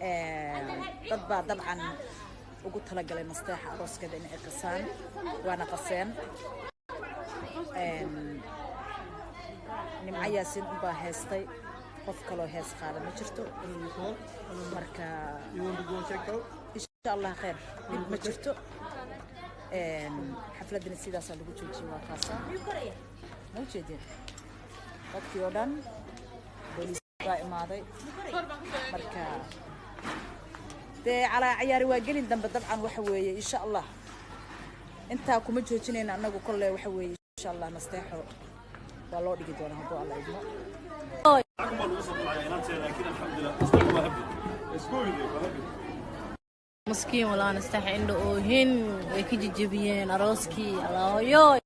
dad baa dabcan ugu talagalay nasteexa arooskeeda inay qasaan waana qaseen nimca yaasin baa heestay qof kaloo hees qaada ma jirto marka insha Allah khair ma jirto xafladana sidaas lagu joojiyay waa qaasa ma jeedin qofkii oo dhan booliiska imaaday marka de ala ciyaari waa gelin dambe dabcan waxa weeye insha Allah inta kuma joojinayna anagu kullee waxa weeye insha Allah nasteexo waa loo dhigi doonaa hadoo Allah idmo مسكين ولا نستحي عنده هن كيجي جبين أروسكي الله يو